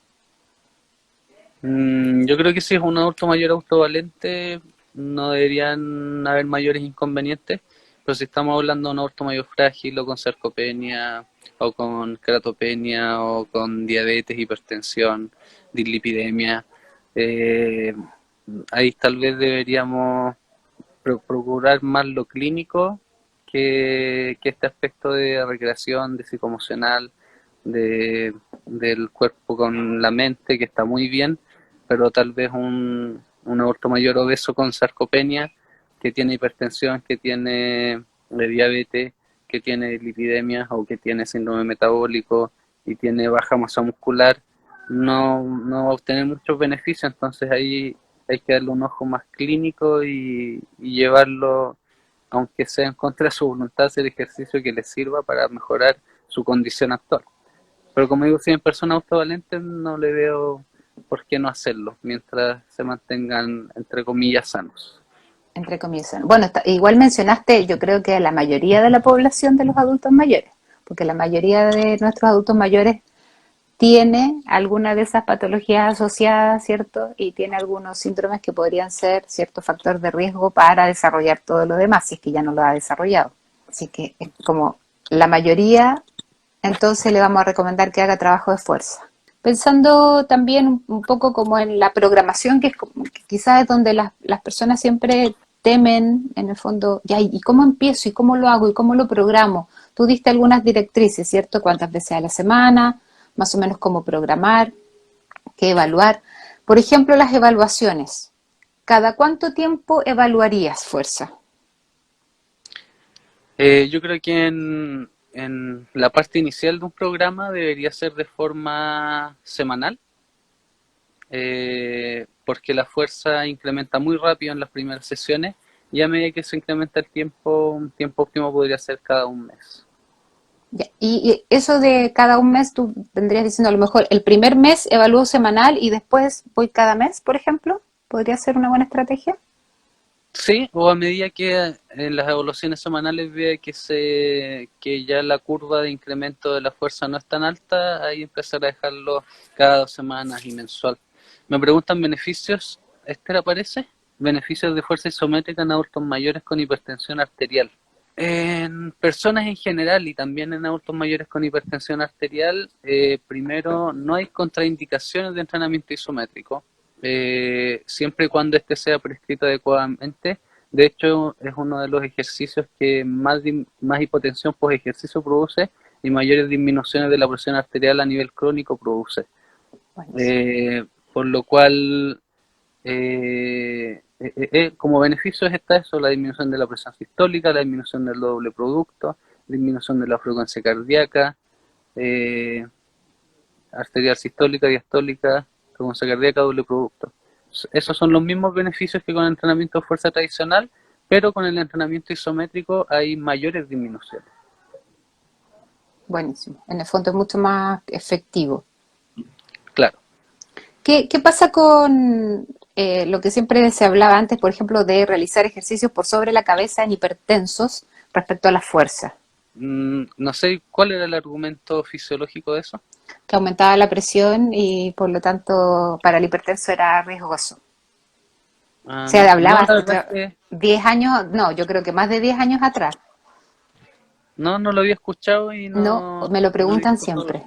yo creo que si es un adulto mayor autovalente, no deberían haber mayores inconvenientes, pero si estamos hablando de un adulto mayor frágil o con sarcopenia o con cratopenia o con diabetes, hipertensión, dislipidemia, eh, ahí tal vez deberíamos procurar más lo clínico que este aspecto de recreación, de psicoemocional, del cuerpo con la mente, que está muy bien, pero tal vez un adulto mayor obeso con sarcopenia, que tiene hipertensión, que tiene diabetes, que tiene lipidemia o que tiene síndrome metabólico y tiene baja masa muscular, no va a obtener muchos beneficios. Entonces ahí hay que darle un ojo más clínico y llevarlo, aunque sea en contra de su voluntad, hacer ejercicio que le sirva para mejorar su condición actual. Pero como digo, si en personas autovalentes no le veo por qué no hacerlo, mientras se mantengan, entre comillas, sanos. Entre comillas. Bueno, igual mencionaste, yo creo que a la mayoría de la población de los adultos mayores, porque la mayoría de nuestros adultos mayores tiene alguna de esas patologías asociadas, ¿cierto? Y tiene algunos síndromes que podrían ser cierto factor de riesgo para desarrollar todo lo demás, si es que ya no lo ha desarrollado. Así que es como la mayoría, entonces le vamos a recomendar que haga trabajo de fuerza. Pensando también un poco como en la programación, que es como, que quizás es donde las personas siempre temen, en el fondo, ya, ¿y cómo empiezo? ¿Y cómo lo hago? ¿Y cómo lo programo? Tú diste algunas directrices, ¿cierto? ¿Cuántas veces a la semana? Más o menos cómo programar, qué evaluar. Por ejemplo, las evaluaciones. ¿Cada cuánto tiempo evaluarías fuerza? Yo creo que en la parte inicial de un programa debería ser de forma semanal, porque la fuerza incrementa muy rápido en las primeras sesiones y a medida que se incrementa el tiempo, un tiempo óptimo podría ser cada un mes. Ya, y eso de cada un mes, tú vendrías diciendo a lo mejor el primer mes evalúo semanal y después voy cada mes, por ejemplo. ¿Podría ser una buena estrategia? Sí, o a medida que en las evaluaciones semanales vea que ya la curva de incremento de la fuerza no es tan alta, ahí empezar a dejarlo cada 2 semanas y mensual. Me preguntan beneficios, ¿este aparece? Beneficios de fuerza isométrica en adultos mayores con hipertensión arterial. En personas en general y también en adultos mayores con hipertensión arterial, primero no hay contraindicaciones de entrenamiento isométrico, siempre y cuando este sea prescrito adecuadamente. De hecho, es uno de los ejercicios que más hipotensión post ejercicio produce y mayores disminuciones de la presión arterial a nivel crónico produce. Buenísimo. Eh, por lo cual como beneficios está eso, la disminución de la presión sistólica, la disminución del doble producto, disminución de la frecuencia cardíaca, eh, arterial sistólica, diastólica, frecuencia cardíaca, doble producto. Esos son los mismos beneficios que con el entrenamiento de fuerza tradicional, pero con el entrenamiento isométrico hay mayores disminuciones. Buenísimo. En el fondo es mucho más efectivo. Claro. ¿Qué pasa con lo que siempre se hablaba antes, por ejemplo, de realizar ejercicios por sobre la cabeza en hipertensos respecto a la fuerza? No sé cuál era el argumento fisiológico de eso. Que aumentaba la presión y por lo tanto para el hipertenso era riesgoso. Se No, hablaba la hace verdad es que 10 años, no, yo creo que más de 10 años atrás. no lo había escuchado y No, no, me lo no he preguntan visto, siempre.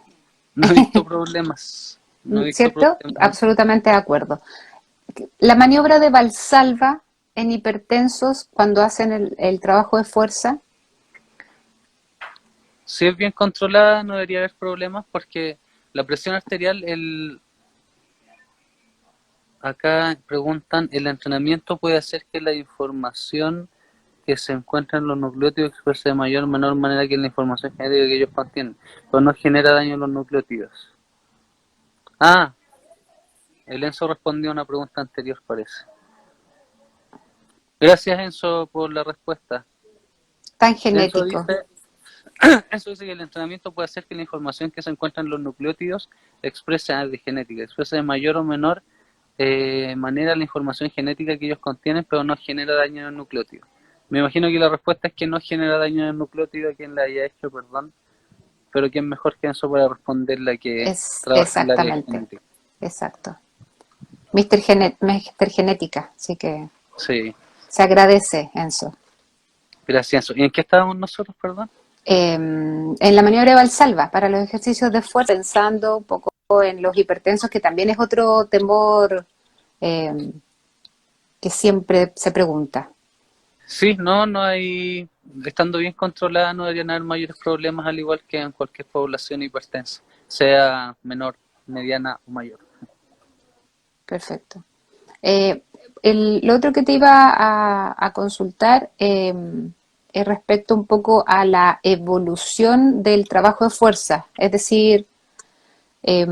no he visto problemas. No he visto ¿Cierto? problemas. Absolutamente de acuerdo. La maniobra de Valsalva en hipertensos cuando hacen el trabajo de fuerza, Si es bien controlada, no debería haber problemas porque la presión arterial, acá preguntan, ¿el entrenamiento puede hacer que la información que se encuentra en los nucleótidos exprese de mayor o menor manera que la información genética que ellos contienen? Pero no genera daño en los nucleótidos. Ah, el Enzo respondió a una pregunta anterior, parece. Gracias, Enzo, por la respuesta. tan Enzo genético. dice, Enzo dice que el entrenamiento puede hacer que la información que se encuentra en los nucleótidos exprese de genética, exprese de mayor o menor manera la información genética que ellos contienen, pero no genera daño en el nucleótido. Me imagino que la respuesta es que no genera daño en el nucleótido a quien la haya hecho, perdón, pero quién mejor que Enzo para responderle que Es trabaja en el área de exactamente, genética. exacto. Mister Genética, así que Sí, se agradece, Enzo. gracias, Enzo. ¿Y en qué estábamos nosotros, perdón? En la maniobra de Valsalva, para los ejercicios de fuerza, pensando un poco en los hipertensos, que también es otro temor eh, que siempre se pregunta. Sí, no hay, estando bien controlada no deberían haber mayores problemas al igual que en cualquier población hipertensa, sea menor, mediana o mayor. Perfecto. Lo otro que te iba a consultar es respecto un poco a la evolución del trabajo de fuerza, es decir, eh,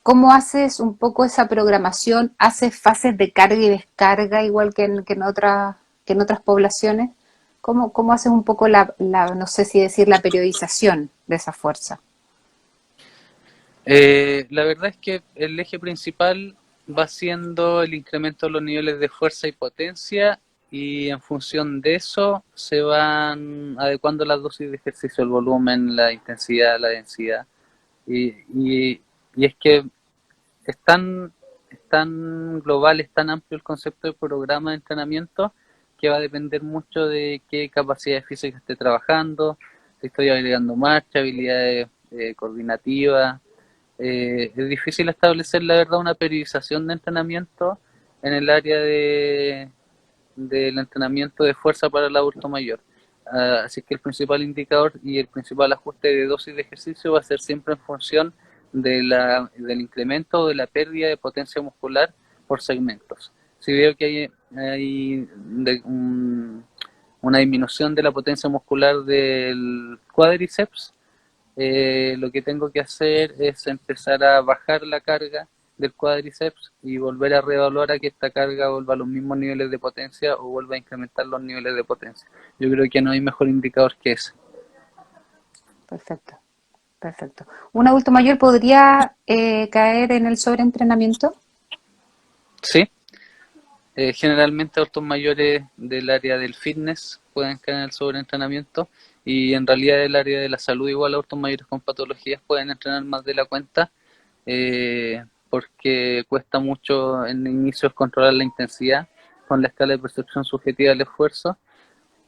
¿cómo haces un poco esa programación? ¿Haces fases de carga y descarga igual que en otras poblaciones? ¿Cómo haces un poco no sé si decir la periodización de esa fuerza? La verdad es que el eje principal va siendo el incremento de los niveles de fuerza y potencia, y en función de eso se van adecuando las dosis de ejercicio, el volumen, la intensidad, la densidad. Y, y, y es que es tan global, es tan amplio el concepto de programa de entrenamiento, que va a depender mucho de qué capacidades físicas esté trabajando, si estoy agregando marcha, habilidades coordinativas. Es difícil establecer, la verdad, una periodización de entrenamiento en el área del entrenamiento de fuerza para el adulto mayor. Así que el principal indicador y el principal ajuste de dosis de ejercicio va a ser siempre en función del incremento o de la pérdida de potencia muscular por segmentos. Si veo que hay una disminución de la potencia muscular del cuádriceps, lo que tengo que hacer es empezar a bajar la carga del cuádriceps y volver a reevaluar a que esta carga vuelva a los mismos niveles de potencia o vuelva a incrementar los niveles de potencia. Yo creo que no hay mejor indicador que ese. Perfecto, perfecto. ¿Un adulto mayor podría caer en el sobreentrenamiento? Sí, generalmente adultos mayores del área del fitness pueden caer en el sobreentrenamiento, y en realidad el área de la salud, igual adultos mayores con patologías pueden entrenar más de la cuenta, porque cuesta mucho en inicios controlar la intensidad con la escala de percepción subjetiva del esfuerzo.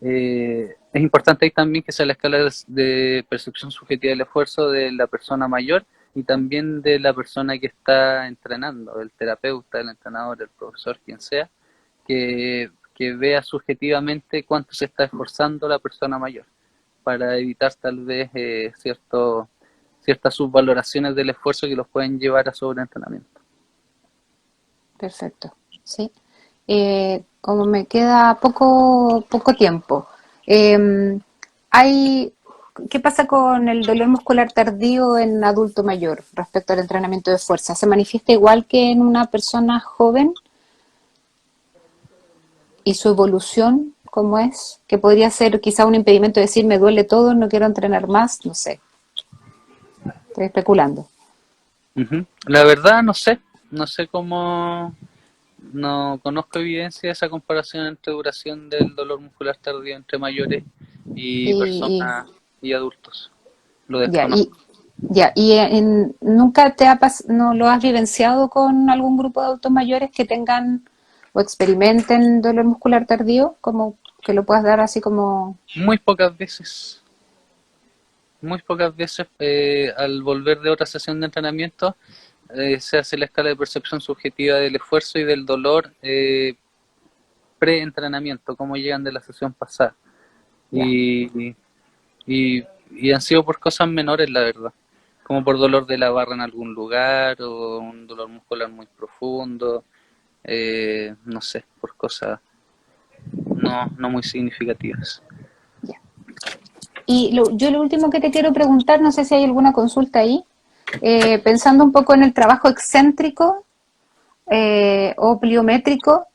Es importante ahí también que sea la escala de percepción subjetiva del esfuerzo de la persona mayor y también de la persona que está entrenando, el terapeuta, el entrenador, el profesor, quien sea, que vea subjetivamente cuánto se está esforzando la persona mayor, para evitar tal vez ciertas subvaloraciones del esfuerzo que los pueden llevar a sobreentrenamiento. Perfecto, sí. Como me queda poco tiempo, eh, hay, ¿qué pasa con el dolor muscular tardío en adulto mayor respecto al entrenamiento de fuerza? ¿Se manifiesta igual que en una persona joven? ¿Y su evolución cómo es? Que podría ser quizá un impedimento de decir me duele todo, no quiero entrenar más, no sé, estoy especulando. Uh-huh. La verdad no sé cómo, no conozco evidencia de esa comparación entre duración del dolor muscular tardío entre mayores y Y, personas y adultos. Lo ya, desconozco. ¿nunca no lo has vivenciado con algún grupo de adultos mayores que tengan o experimenten dolor muscular tardío? Como que lo puedas dar así como, Muy pocas veces, muy pocas veces, al volver de otra sesión de entrenamiento, se hace la escala de percepción subjetiva del esfuerzo y del dolor pre-entrenamiento, cómo llegan de la sesión pasada. ya, Y, y han sido por cosas menores, la verdad, como por dolor de la barra en algún lugar o un dolor muscular muy profundo, no sé, por cosas no muy significativas. ya. Y yo lo último que te quiero preguntar, no sé si hay alguna consulta ahí, pensando un poco en el trabajo excéntrico o pliométrico,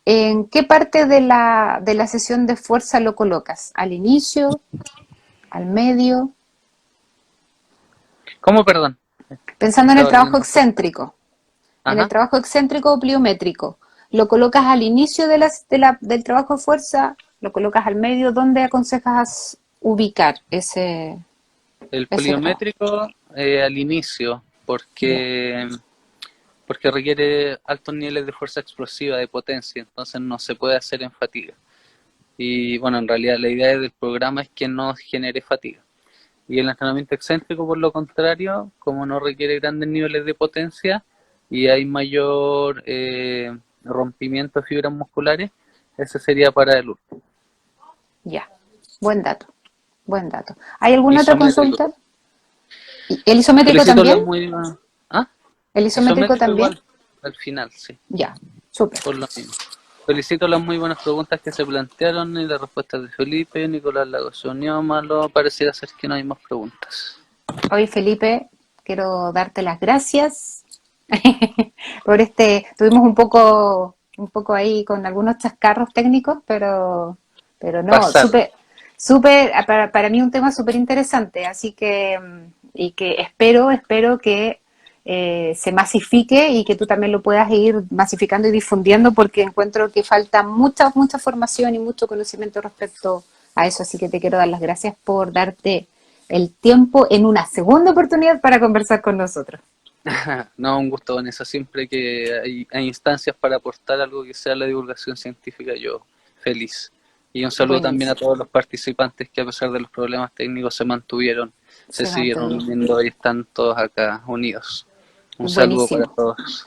¿en qué parte de de la sesión de fuerza lo colocas? ¿Al inicio? ¿Al medio? ¿Cómo, perdón? Pensando en el Estaba trabajo leyendo un poco. excéntrico, en el Ajá. trabajo excéntrico o pliométrico, ¿lo colocas al inicio del trabajo de fuerza? ¿Lo colocas al medio? ¿Dónde aconsejas ubicar El ese trabajo? pliométrico al inicio, Ya, porque requiere altos niveles de fuerza explosiva, de potencia, entonces no se puede hacer en fatiga. Y bueno, en realidad la idea del programa es que no genere fatiga. Y el entrenamiento excéntrico, por lo contrario, como no requiere grandes niveles de potencia y hay mayor rompimiento de fibras musculares, ese sería para el último. ya. Buen dato, buen dato. ¿Hay alguna otra Isométrico. consulta? ¿El isométrico Felicito las también? muy... ¿Ah? ¿El isométrico Isométrico también? igual, al final, sí, Ya, súper. por lo mismo. Felicito las muy buenas preguntas que se plantearon y las respuestas de Felipe. Nicolás Lagos se unió, malo pareciera ser que no hay más preguntas. Hoy, Felipe, quiero darte las gracias Por tuvimos un poco ahí con algunos chascarros técnicos, pero no, Pasaron. súper, para mí un tema súper interesante, así que, y que espero que se masifique y que tú también lo puedas ir masificando y difundiendo, porque encuentro que falta mucha formación y mucho conocimiento respecto a eso, así que te quiero dar las gracias por darte el tiempo en una segunda oportunidad para conversar con nosotros. No, un gusto, Vanessa. Siempre que hay instancias para aportar algo que sea la divulgación científica, yo feliz. Y un saludo también a Buenísimo. todos los participantes que a pesar de los problemas técnicos se mantuvieron, se Se siguieron mantuvieron. uniendo y están todos acá unidos. Un saludo para Buenísimo. todos.